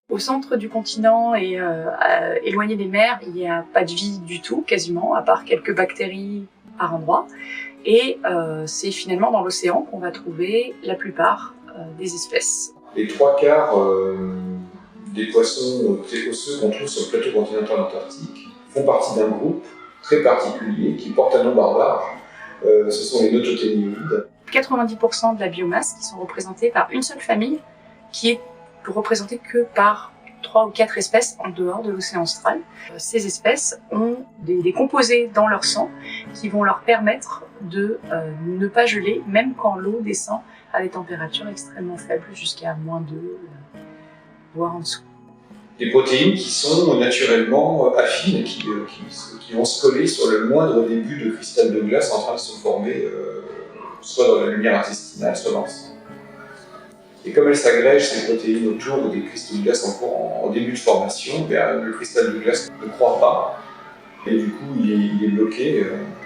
Au centre du continent et éloigné des mers, il n'y a pas de vie du tout, quasiment, à part quelques bactéries par endroit. Et c'est finalement dans l'océan qu'on va trouver la plupart des espèces. Les 3/4 des poissons osseux qu'on trouve sur le plateau continental antarctique font partie d'un groupe très particulier qui porte un nom barbare. Ce sont les nototénioïdes. 90% de la biomasse qui sont représentés par une seule famille qui est représentée que par 3 ou 4 espèces en dehors de l'océan austral. Ces espèces ont des composés dans leur sang qui vont leur permettre de ne pas geler, même quand l'eau descend à des températures extrêmement faibles, jusqu'à -2, voire en dessous. Des protéines qui sont naturellement affines et qui vont se coller sur le moindre début de cristal de glace en train de se former, soit dans la lumière intestinale, soit dans le sang. Et comme elles s'agrègent, ces protéines, autour des cristaux de glace en début de formation, le cristal de glace ne croît pas, et du coup il est bloqué,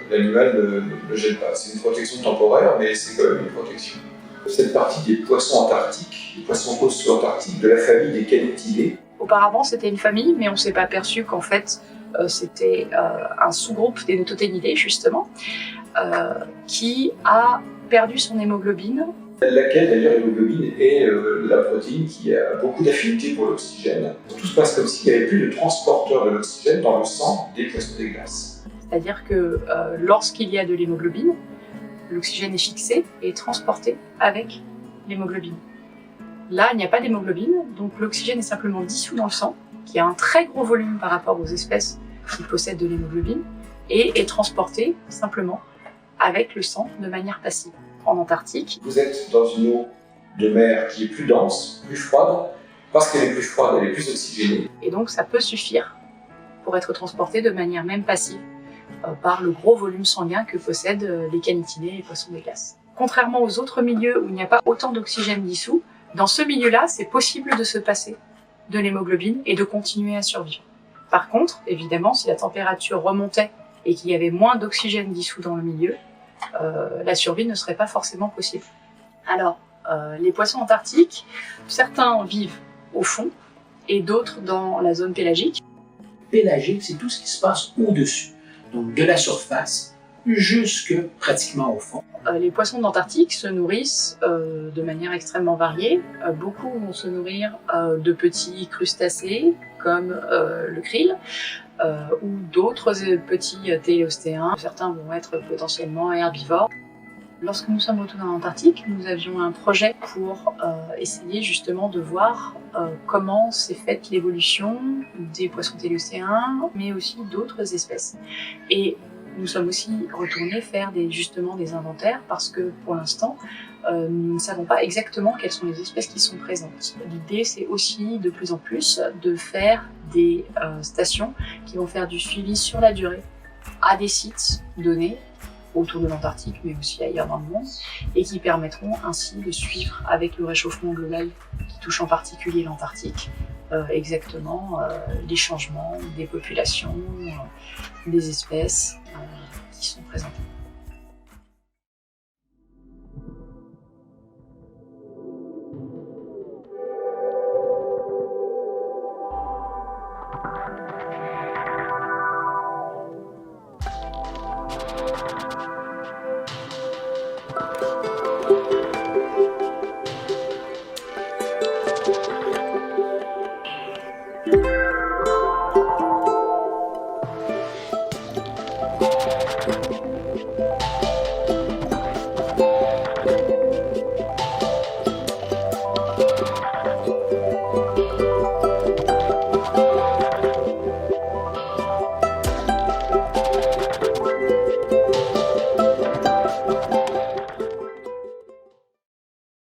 l'animal ne le gèle pas. C'est une protection temporaire, mais c'est quand même une protection. Cette partie des poissons antarctiques, les poissons osseux antarctiques, de la famille des calyptidés. Auparavant, c'était une famille, mais on ne s'est pas aperçu qu'en fait, c'était un sous-groupe des nototénidés, justement, qui a perdu son hémoglobine. Laquelle, d'ailleurs, l'hémoglobine est la protéine qui a beaucoup d'affinité pour l'oxygène. Tout se passe comme s'il n'y avait plus de transporteur de l'oxygène dans le sang des poissons des glaces. C'est-à-dire que lorsqu'il y a de l'hémoglobine, l'oxygène est fixé et transporté avec l'hémoglobine. Là, il n'y a pas d'hémoglobine, donc l'oxygène est simplement dissous dans le sang, qui a un très gros volume par rapport aux espèces qui possèdent de l'hémoglobine, et est transporté simplement avec le sang de manière passive. En Antarctique, vous êtes dans une eau de mer qui est plus dense, plus froide. Parce qu'elle est plus froide, elle est plus oxygénée. Et donc ça peut suffire pour être transporté de manière même passive par le gros volume sanguin que possèdent les canididés et les poissons des glaces. Contrairement aux autres milieux où il n'y a pas autant d'oxygène dissous, dans ce milieu-là, c'est possible de se passer de l'hémoglobine et de continuer à survivre. Par contre, évidemment, si la température remontait et qu'il y avait moins d'oxygène dissous dans le milieu, la survie ne serait pas forcément possible. Alors, les poissons antarctiques, certains vivent au fond et d'autres dans la zone pélagique. Pélagique, c'est tout ce qui se passe au-dessus, donc de la surface jusque pratiquement au fond. Les poissons d'Antarctique se nourrissent de manière extrêmement variée. Beaucoup vont se nourrir de petits crustacés comme le krill, ou d'autres petits téléostéens. Certains vont être potentiellement herbivores. Lorsque nous sommes retournés en Antarctique, nous avions un projet pour essayer justement de voir comment s'est faite l'évolution des poissons téléostéens, mais aussi d'autres espèces. Et nous sommes aussi retournés faire justement des inventaires parce que pour l'instant, nous ne savons pas exactement quelles sont les espèces qui sont présentes. L'idée, c'est aussi de plus en plus de faire des stations qui vont faire du suivi sur la durée à des sites donnés autour de l'Antarctique, mais aussi ailleurs dans le monde, et qui permettront ainsi de suivre avec le réchauffement global qui touche en particulier l'Antarctique, exactement les changements des populations, des espèces qui sont présentes.